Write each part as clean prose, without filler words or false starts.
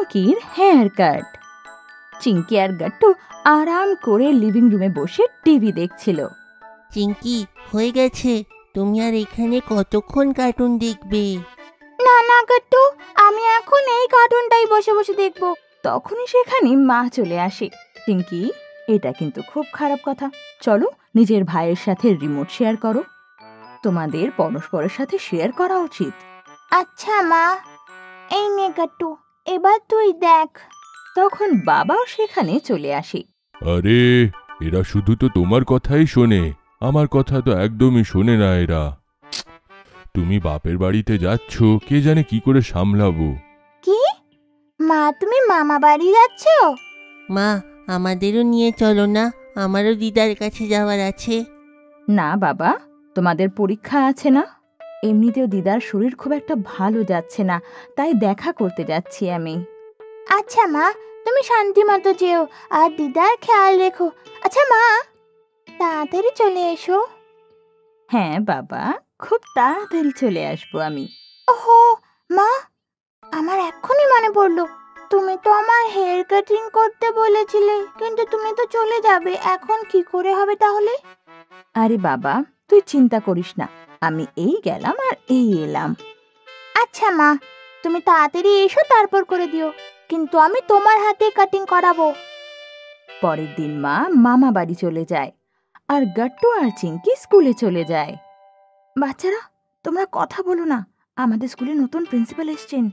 চিঙ্কির hair cut. Chinki আর গাট্টু আরাম করে living রুমে বসে টিভি দেখছিল। চিঙ্কি, হয়ে গেছে, তুমি আর এখানে কতক্ষণ কার্টুন দেখবে? না না গাট্টু, আমি এখন এই কার্টুনটাই বসে বসে দেখব। তখনই সেখানে মা চলে আসে। চিঙ্কি, এটা কিন্তু খুব খারাপ কথা। চলো নিজের ভাইয়ের সাথে রিমোট শেয়ার করো। তোমাদের পরস্পরের সাথে শেয়ার করা উচিত। আচ্ছা মা, এই নে গাট্টু, এবার তুই দেখ। তখন বাবাও সেখানে চলে আসে। আরে, এরা শুধু তো তোমার কথাই শোনে, আমার কথা তো একদমই শোনে না এরা। তুমি বাপের বাড়িতে যাচ্ছ, কে জানে কি করে সামলাবো। কি মা, তুমি মামা বাড়ি যাচ্ছ? মা, আমাদেরও নিয়ে চলো না, আমারও দিদার কাছে যাওয়ার আছে। না বাবা, তোমাদের পরীক্ষা আছে না। এমনিতেও দিদার শরীর খুব একটা ভালো যাচ্ছে না, তাই দেখা করতে যাচ্ছি আমি। আচ্ছা মা, তুমি শান্তি মতো যেও আর দিদার খেয়াল রেখো। আচ্ছা মা, তাড়াতাড়ি চলে এসো। হ্যাঁ বাবা, খুব তাড়াতাড়ি চলে আসবো আমি। ওহো মা, আমার এক্ষুনি মনে পড়লো, তুমি তো আমার হেয়ার কাটিং করতে বলেছিলে, কিন্তু তুমি তো চলে যাবে, এখন কি করে হবে তাহলে? আরে বাবা, তুই চিন্তা করিস না, আমি এই গেলাম আর এই এলাম। আচ্ছা মা, তুমি তাড়াতাড়ি এসো, তারপর করে দিও, কিন্তু আমি তোমার হাতে কাটিং করাবো। পরের দিন মা মামা বাড়ি চলে যায় আর গাট্টু আর চিঙ্কি স্কুলে চলে যায়। বাচ্চারা, তোমরা কথা বলো না, আমাদের স্কুলে নতুন প্রিন্সিপাল এসেছেন।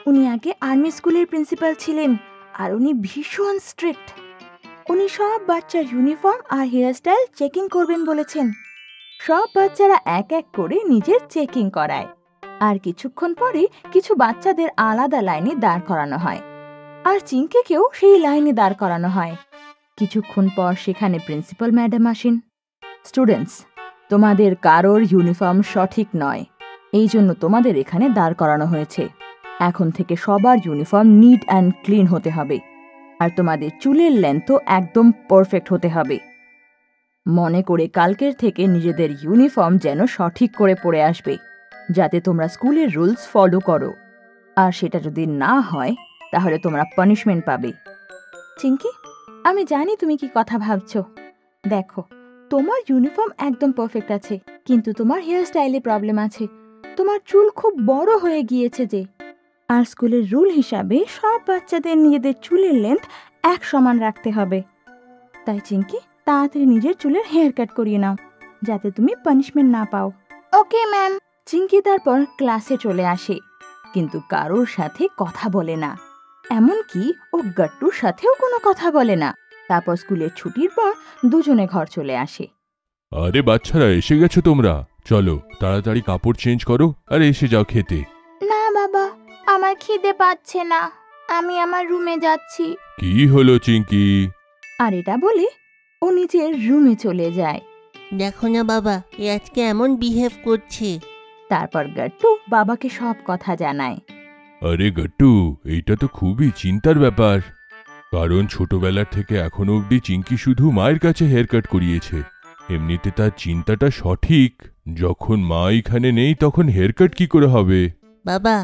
উনি আগে আর্মি স্কুলের প্রিন্সিপাল ছিলেন আর উনি ভীষণ স্ট্রিক্ট। উনি সব বাচ্চার ইউনিফর্ম আর হেয়ারস্টাইল চেকিং করবেন বলেছেন। সব বাচ্চারা এক এক করে নিজের চেকিং করায় আর কিছুক্ষণ পরে কিছু বাচ্চাদের আলাদা লাইনে দাঁড় করানো হয় আর চিঙ্কিকেও সেই লাইনে দাঁড় করানো হয়। কিছুক্ষণ পর সেখানে প্রিন্সিপাল ম্যাডাম আসেন। স্টুডেন্টস, তোমাদের কারোর ইউনিফর্ম সঠিক নয়, এই জন্য তোমাদের এখানে দাঁড় করানো হয়েছে। এখন থেকে সবার ইউনিফর্ম নিট অ্যান্ড ক্লিন হতে হবে আর তোমাদের চুলের লেন্থও একদম পারফেক্ট হতে হবে। মনে করে কালকের থেকে নিজেদের ইউনিফর্ম যেন সঠিক করে পরে আসবে, যাতে তোমরা স্কুলের রুলস ফলো করো। আর সেটা যদি না হয় তাহলে তোমরা পানিশমেন্ট পাবে। চিঙ্কি, আমি জানি তুমি কি কথা ভাবছো। দেখো, তোমার ইউনিফর্ম একদম পারফেক্ট আছে, কিন্তু তোমার হেয়ার স্টাইলে প্রবলেম আছে। তোমার চুল খুব বড় হয়ে গিয়েছে যে। আর স্কুলের রুল হিসাবে সব বাচ্চাদের নিজেদের চুলের লেন্থ এক সমান রাখতে হবে। তাই চিঙ্কি, তাড়াতাড়ি নিজের চুলের হেয়ার কাট করিয়ে নাও, যাতে তুমি পানিশমেন্ট না পাও। Okay ma'am. চিঙ্কি তারপর ক্লাসে চলে আসে, কিন্তু কারোর সাথে কথা বলে না, এমনকি ও গাট্টুর সাথেও কোনো কথা বলে না। তারপর স্কুলের ছুটির পর দুজনে ঘর চলে আসে। আরে বাচ্চারা, এসে গেছো তোমরা, চলো তাড়াতাড়ি কাপড় চেঞ্জ করো আর এসে যাও খেতে। না বাবা, আমার খিদে পাচ্ছে না, আমি আমার রুমে যাচ্ছি। কি হলো চিঙ্কি? আর এটা বলে ও নিজের রুমে চলে যায়। দেখো না বাবা, এ আজকে এমন বিহেভ করছে। তারপর গাট্টু বাবাকে সব কথা জানায়। আরে গাট্টু, এইটা তো খুবই চিন্তার ব্যাপার, কারণ ছোটবেলার থেকে এখনো অবধি চিঙ্কি শুধু মায়ের কাছে হেয়ার কাট করিয়েছে। এমনিতে তার চিন্তাটা সঠিক, যখন মা এখানে নেই তখন হেয়ার কাট কি করে হবে? বাবা,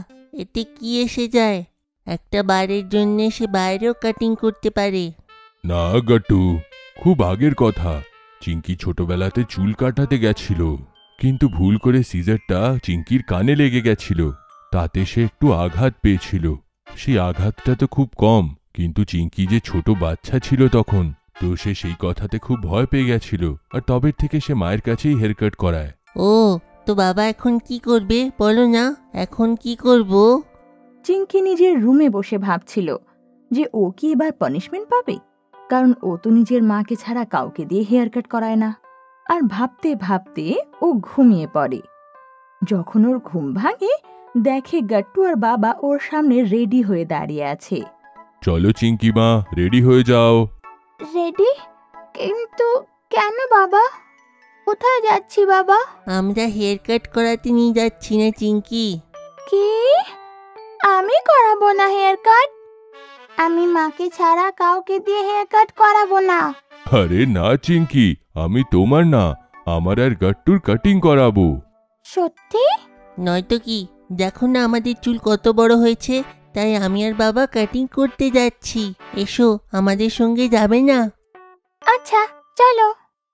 এতে কি এসে যায়? একটা বারের জন্য সে বাইরেও কাটিং করতে পারে। না গাট্টু, খুব আগের কথা। চিঙ্কি ছোটবেলাতে চুল কাটাতে গেছিল, কিন্তু ভুল করে সিজারটা চিঙ্কির কানে লেগে গেছিল, তাতে সে একটু আঘাত পেয়েছিল। সেই আঘাতটা তো খুব কম, কিন্তু চিঙ্কি যে ছোট বাচ্চা ছিল তখন, তো সে সেই কথাতে খুব ভয় পেয়ে গেছিল, আর তবে থেকে সে মায়ের কাছেই হেয়ার কাট করায়। ও, তো বাবা এখন কি করবে বলো না, এখন কি করব? চিঙ্কি নিজের রুমে বসে ভাবছিল যে ও কি এবার পানিশমেন্ট পাবে, কারণ ও তো নিজের মাকে ছাড়া কাউকে দিয়ে হেয়ার কাট করায় না। আর ভাবতে ভাবতে ও ঘুমিয়ে পড়ে। যখন ওর ঘুম ভাঙে, দেখে গাট্টু আর বাবা ওর সামনে রেডি হয়ে দাঁড়িয়ে আছে। চলো চিঙ্কি মা, রেডি হয়ে যাও। রেডি? কিন্তু কেন বাবা? কোথায় যাচ্ছি বাবা? আমরা হেয়ার কাট করাতে নিয়ে যাচ্ছি না চিঙ্কি। কি? আমি করাবো না হেয়ার কাট? আমি মাকে ছাড়া কাউকে দিয়ে হেয়ার কাট করাবো না। আরে না চিঙ্কি, আমি তোমার না, আমার আর গাট্টুর কাটিং করাবো। সত্যি? নয়তো কি, দেখো না আমাদের চুল কত বড় হয়েছে, তাই আমি আর বাবা কাটিং করতে যাচ্ছি। এসো, আমাদের সঙ্গে যাবে না? আচ্ছা চলো।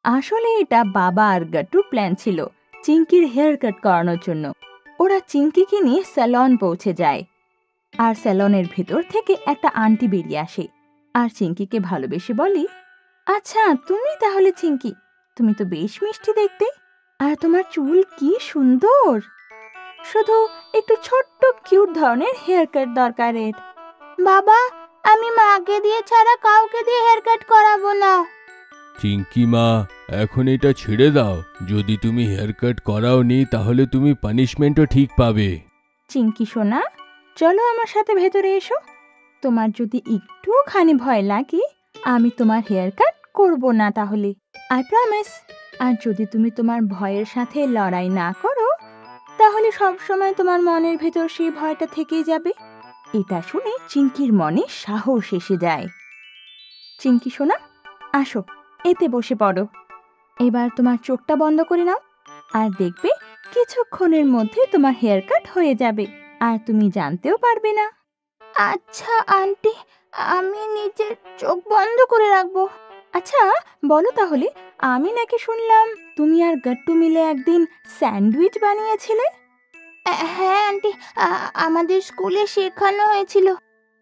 আসলে এটা বাবা আর গাট্টুর প্ল্যান ছিল চিঙ্কির হেয়ার কাট করানোর জন্য। ওরা চিঙ্কিকে নিয়ে স্যালন পৌঁছে যায়, আর স্যালনের ভেতর থেকে একটা আন্টি বেরিয়ে আসে আর চিঙ্কিকে ভালোবেসে বলে, আচ্ছা তুমি তাহলে চিঙ্কি, তুমি তো বেশ মিষ্টি দেখতে, আর তোমার চুল কি সুন্দর। শুধু একটু ছোট্ট কিউট ধরনের হেয়ার কাট দরকার এর। বাবা, আমি মাকে দিয়ে ছাড়া কাউকে দিয়ে হেয়ার কাট করাবো না। চিঙ্কি মা, এখন এটা ছেড়ে দাও। যদি তুমি হেয়ার কাট করাওনি তাহলে তুমি পানিশমেন্টও ঠিক পাবে। চিঙ্কি সোনা, চলো আমার সাথে ভেতরে এসো। তোমার যদি একটুখানি ভয় লাগে আমি তোমার হেয়ার কাট করব না তাহলে, আই প্রমিস। আর যদি তুমি তোমার ভয়ের সাথে লড়াই না করো তাহলে সবসময় তোমার মনের ভেতর সেই ভয়টা থেকেই যাবে। এটা শুনে চিঙ্কির মনে সাহস এসে যায়। চিঙ্কি সোনা, আসো, এতে বসে পড়ো। এবার তোমার চোখটা বন্ধ করে নাও, আর দেখবে কিছুক্ষণের মধ্যে তোমার হেয়ার কাট হয়ে যাবে, আর তুমি জানতেও পারবে না। আচ্ছা আন্টি, আমি নিজের চোখ বন্ধ করে রাখবো। আচ্ছা বলো তাহলে, আমি নাকি শুনলাম তুমি আর গাট্টু মিলে একদিন স্যান্ডউইচ বানিয়েছিলে? হ্যাঁ আন্টি, আমাদের স্কুলে শেখানো হয়েছিল।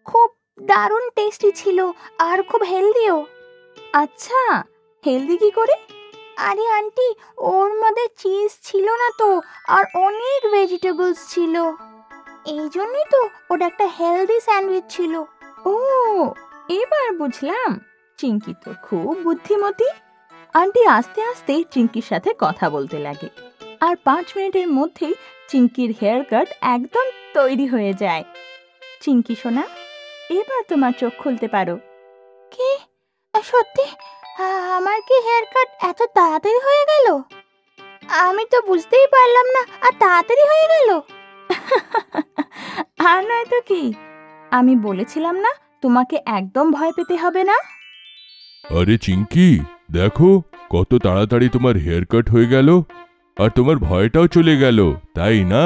খুব দারুণ টেস্টি ছিল আর খুব হেলদিও। আচ্ছা, হেলদি কি করে? আরে আন্টি, ওর মধ্যে চিজ ছিল না তো, আর অনেক ভেজিটেবলস ছিল, এই জন্যই তো ওটা একটা হেলদি স্যান্ডউইচ ছিল। ও, এবার বুঝলাম। চিঙ্কি তো খুব বুদ্ধিমতী। আন্টি আস্তে আস্তে চিঙ্কির সাথে কথা বলতে লাগে, আর 5 মিনিটের মধ্যেই চিঙ্কির হেয়ার কাট একদম তৈরি হয়ে যায়। চিঙ্কি সোনা, এবার তোমার চোখ খুলতে পারো। কি সত্যি? আমার কি হেয়ার কাট এত তাড়াতাড়ি হয়ে গেল? আমি তো বুঝতেই পারলাম না, আর তাড়াতাড়ি হয়ে গেল। আর নয় তো কি, আমি বলেছিলাম না তোমাকে একদম ভয় পেতে হবে না। আরে চিঙ্কি, দেখো কত তাড়াতাড়ি তোমার হেয়ার কাট হয়ে গেল, আর তোমার ভয়টাও চলে গেল, তাই না?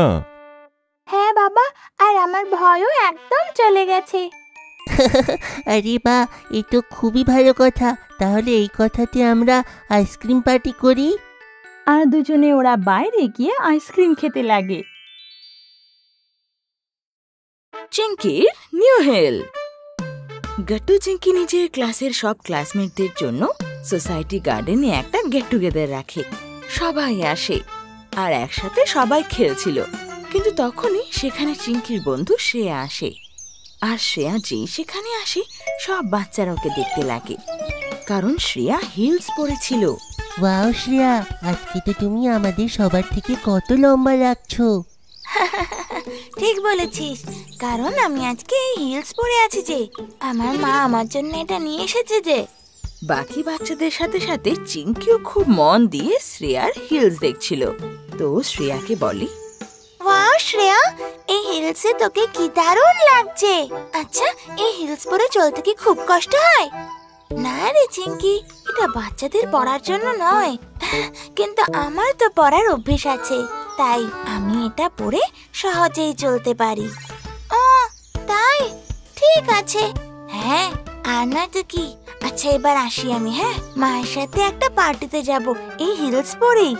হ্যাঁ বাবা, আর আমার ভয়ও একদম চলে গেছে। আরে বা, এ তো খুবই ভালো কথা। তাহলে এই কথাতে আমরা আইসক্রিম পার্টি করি। আর দুজনে ওরা বাইরে গিয়ে আইসক্রিম খেতে লাগে। চিঙ্কির নিউ হেল। গাট্টু চিঙ্কি নিজের ক্লাসের সব ক্লাসমেটদের জন্য সোসাইটি গার্ডেনে একটা গেট টুগেদার রাখে। সবাই আসে আর একসাথে সবাই খেলছিল, কিন্তু তখনই সেখানে চিঙ্কির বন্ধু শ্রেয়া আসে। আর শ্রেয়া যেই সেখানে আসে সব বাচ্চারা ওকে দেখতে লাগে, কারণ শ্রেয়া হিলস পরেছিল। ওয়াও শ্রেয়া, আজকে তো তুমি আমাদের সবার থেকে কত লম্বা লাগছো। ঠিক বলেছিস, কারণ আমি আজকে এই হিলস পরে আছি যে, আমার মা আমার জন্য এটা নিয়ে এসেছে যে। বাকি বাচ্চাদের সাথে সাথে চিঙ্কিও খুব মন দিয়ে শ্রেয়ার হিলস দেখছিল। তো শ্রেয়াকে বলে, ওয়াও শ্রেয়া, এই হিলসে তোকে কি দারুণ লাগছে। আচ্ছা, এই হিলস পরে চলতে কি খুব কষ্ট হয়? না রে চিঙ্কি, এটা বাচ্চাদের পরার জন্য নয়, কিন্তু আমার তো পরার অভ্যেস আছে, তাই আমি এটা পরে সহজেই চলতে পারি। ও তাই, ঠিক আছে। হ্যাঁ, আর নয় তো কি। আচ্ছা এবার আসি আমি, হ্যাঁ, মায়ের সাথে একটা পার্টিতে যাব এই হিলস পরেই।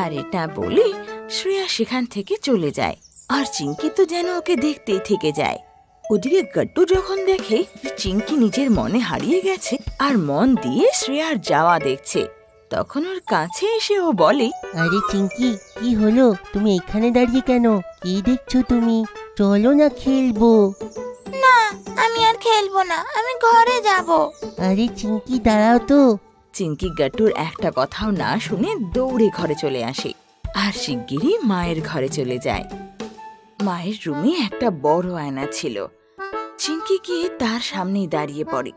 আর এটা বলে শ্রেয়া সেখান থেকে চলে যায়, আর চিঙ্কি তো যেন ওকে দেখতেই থেকে যায়। ওদিকে গাট্টু যখন দেখে চিঙ্কি নিজের মনে হারিয়ে গেছে আর মন দিয়ে শ্রেয়ার যাওয়া দেখছে, তখন ওর কাছে এসে ও বলে, আরে চিঙ্কি, কি হলো? তুমি এখানে দাঁড়িয়ে কেন? কি দেখছো তুমি? চলো না খেলবো। না, আমি আর খেলবো না, আমি ঘরে যাব। আরে চিঙ্কি, দাঁড়াও তো। চিঙ্কি গাট্টুর একটা কথাও না শুনে দৌড়ে ঘরে চলে আসে, আর শিগগিরই মায়ের ঘরে চলে যায়। মায়ের রুমে একটা বড় আয়না ছিল। চিঙ্কি গিয়ে তার সামনেই দাঁড়িয়ে পড়ে।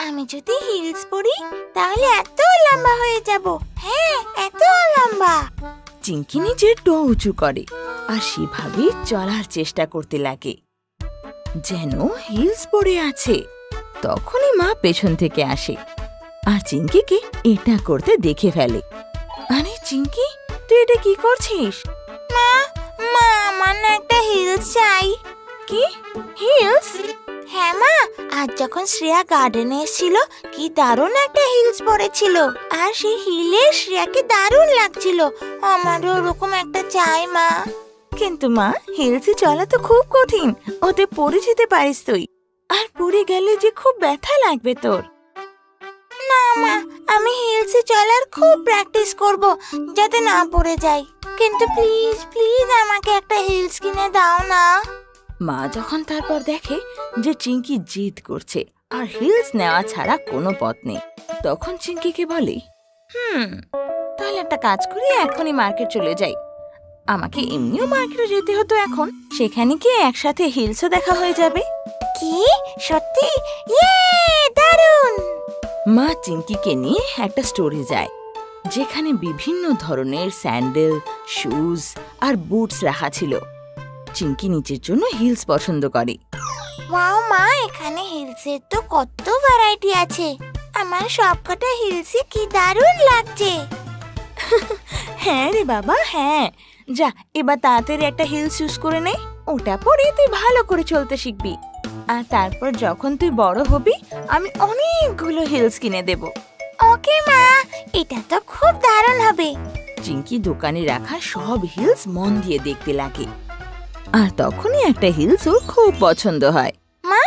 আমি যদি হিলস পরি তাহলে এত লম্বা হয়ে যাব। হ্যাঁ, এত লম্বা। চিঙ্কি নিজের টো উঁচু করে আর সেভাবে চলার চেষ্টা করতে লাগে যেন হিলস পরে আছে। তখনই মা পেছন থেকে আসে আর চিঙ্কিকে এটা করতে দেখে ফেলে। আরে চিঙ্কি, তুই এটা কি করছিস? মা, মা, আমার না একটা হিলস চাই। কি হিল? হিলস? হ্যাঁ মা, আজ যখন শ্রেয়া গার্ডেনে এসেছিল কি দারুণ একটা হিলস পরেছিল, আর সেই হিলে শ্রেয়াকে দারুণ লাগছিল। আমারও ওরকম একটা চাই মা। কিন্তু মা, হিলসে চলা তো খুব কঠিন, ওতে পড়ে যেতে পারিস তুই, আর পড়ে গেলে যে খুব ব্যথা লাগবে তোর। না মা, আমি হিলসে চলার খুব প্র্যাকটিস করব যাতে না পড়ে যাই। কিন্তু প্লিজ প্লিজ আমাকে একটা হিলস কিনে দাও না। মা যখন তারপর দেখে যে চিঙ্কি জিদ করছে আর হিলস নেওয়া ছাড়া কোনো পথ নেই, তখন চিঙ্কিকে বলে, তাহলে একটা কাজ করি, এখনই মার্কেট চলে যাই। আমাকে এমনিও মার্কেটে যেতে হতো, এখন সেখানে গিয়ে একসাথে হিলসও দেখা হয়ে যাবে। কি সত্যি? ইয়ে, দারুণ! মা চিঙ্কিকে নিয়ে একটা স্টোরে যায় যেখানে বিভিন্ন ধরনের স্যান্ডেল, শুজ আর বুটস রাখা ছিল। চিঙ্কি নিচের জন্য হিলস পছন্দ করে। ওয়াও মা, এখানে হিলসের তো কত ভ্যারাইটি আছে। আমার সবকটা হিলসই কি দারুণ লাগছে। হ্যাঁ রে বাবা, হ্যাঁ। যা, এবার তাড়াতাড়ি একটা হিলস চুজ করে নে, ওটা পরে তুই ভালো করে চলতে শিখবি। আর তারপর যখন তুই বড় হবি, আমি অনেকগুলো হিলস কিনে দেব। ওকে মা, এটা তো খুব দারুণ হবে। চিঙ্কি দোকানে রাখা সব হিলস মন দিয়ে দেখতে লাগে, আর তখনই একটা হিলস ওর খুব পছন্দ হয়। মা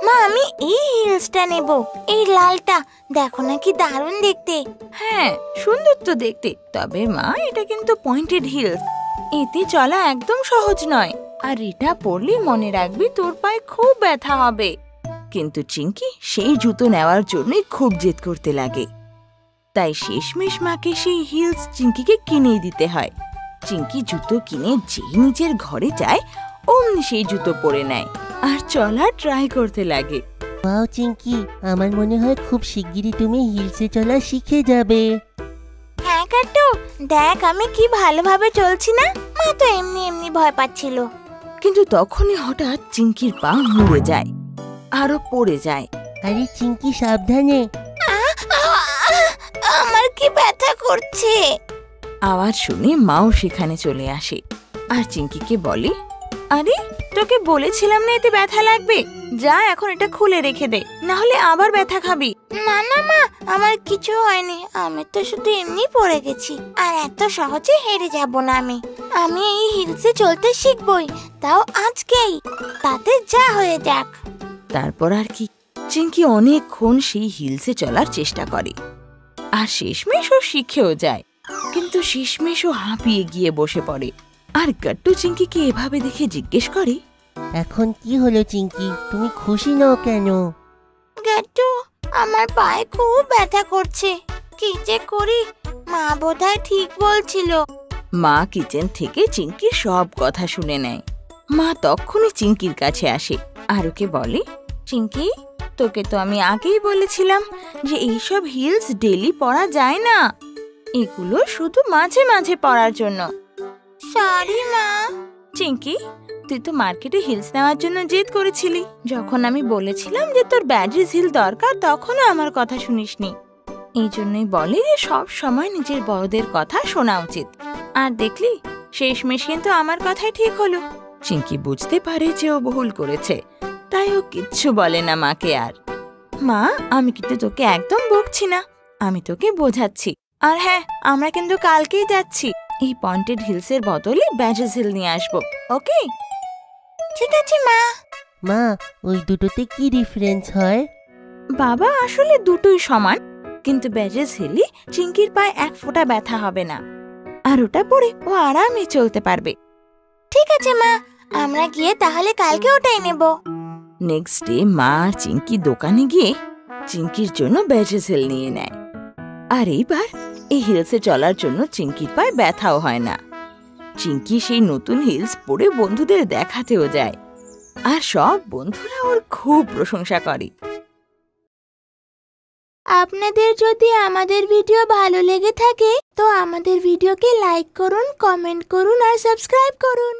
মা, আমি এই হিলসটা নেব, এই লালটা। দেখো না কি দারুণ দেখতে। হ্যাঁ, সুন্দর তো দেখতে, তবে মা এটা কিন্তু পয়েন্টেড হিলস, এতে চলা একদম সহজ নয়, আর এটা পরলে মনে রাখবি তোর পায়ে খুব ব্যথা হবে। কিন্তু চিঙ্কি সেই জুতো নেওয়ার জন্যই খুব জেদ করতে লাগে, তাই শেষমেশ মাকে সেই হিলস চিঙ্কিকে কিনেই দিতে হয়। চিঙ্কি জুতো কিনে যেই নিজের ঘরে যায়, অমনি সেই জুতো পরে নেয় আর চলা ট্রাই করতে লাগে। ওয়াও চিঙ্কি, আমার মনে হয় খুব শিগগিরই তুমি হিলসে চলা শিখে যাবে। হ্যাঁ কাট্টু, দেখ আমি কি ভালোভাবে চলছি না। মা তো এমনি এমনি ভয় পাচ্ছিল। কিন্তু তখনই হঠাৎ চিঙ্কির পা মুড়ে যায়, আরো পড়ে যায়। আরে চিঙ্কি সাবধানে। আমার কি ব্যথা করছে। আওয়াজ শুনে মাও সেখানে চলে আসে আর চিঙ্কিকে বলে, আরে তোকে বলেছিলাম না এতে ব্যথা লাগবে, যা এখন এটা খুলে রেখে দে, না হলে আবার ব্যথা খাবি। না না মা, আমার কিছু হয়নি, আমি তো শুধু এমনি পড়ে গেছি। আর এত সহজে হেরে যাব না আমি। আমি এই হিলসে চলতে শিখবই, তাও আজকেই, তাতে যা হয়ে যাক। তারপর আর কি, চিঙ্কি অনেকক্ষণ সেই হিলসে চলার চেষ্টা করে, আর শেষমেশ ও শিখেও যায়। কিন্তু শেষমেশ ও হাঁপিয়ে গিয়ে বসে পড়ে, আর গাট্টু চিঙ্কিকে এভাবে দেখে জিজ্ঞেস করে, এখন কি হলো চিঙ্কি, তুমি খুশি নও কেন? গাট্টু, আমার পায়ে খুব ব্যথা করছে, কি যে করি। মা বোধহয় ঠিক বলছিল। মা কিচেন থেকে চিঙ্কির সব কথা শুনে নেয়। মা তখনই চিঙ্কির কাছে আসে আর ওকে বলে, চিঙ্কি, তোকে তো আমি আগেই বলেছিলাম যে এইসব হিলস ডেলি পরা যায় না, এগুলো শুধু মাঝে মাঝে পরার জন্য। সরি মা। চিঙ্কি, তুই তো মার্কেটে হিলস নেওয়ার জন্য জেদ করেছিলি। যখন আমি বলেছিলাম যে তোর ব্যাড্রিজ হিল দরকার, তখনও আমার কথা শুনিসনি। এই জন্যই বলে যে সব সময় নিজের বড়দের কথা শোনা উচিত। আর দেখলি, শেষমেশ কিন্তু আমার কথাই ঠিক হলো। চিঙ্কি বুঝতে পারে যে ও ভুল করেছে, তাই ও কিচ্ছু বলে না মাকে আর। মা, আমি কিন্তু তোকে একদম বকছি না, আমি তোকে বোঝাচ্ছি। আর হ্যাঁ, আমরা কিন্তু কালকেই যাচ্ছি, এই পয়েন্টেড হিলসের বদলে ব্যাড্রিজ হিল নিয়ে আসবো, ওকে? ঠিক আছে মা। মা, ওই দুটোতে কি ডিফারেন্স হয়? বাবা, আসলে দুটোই সমান, কিন্তু ব্যাড্রিজ হিলে চিঙ্কির পায়ে এক ফোঁটা ব্যথা হবে না, আর ওটা পরে ও আরামে চলতে পারবে। ঠিক আছে মা, আমরা গিয়ে তাহলে কালকে ওটাই নেব। নেক্সট ডে মা আর চিঙ্কি দোকানে গিয়ে চিঙ্কির জন্য ব্যাড্রিজ হিল নিয়ে নেয়। আর এইবার এই হিলসে চলার জন্য চিঙ্কির পায়ে ব্যথাও হয় না। চিঙ্কি সেই নতুন হিলস পরে বন্ধুদের দেখাতেও যায়, আর সব বন্ধুরা ওর খুব প্রশংসা করে। আপনাদের যদি আমাদের ভিডিও ভালো লেগে থাকে তো আমাদের ভিডিওকে লাইক করুন, কমেন্ট করুন আর সাবস্ক্রাইব করুন।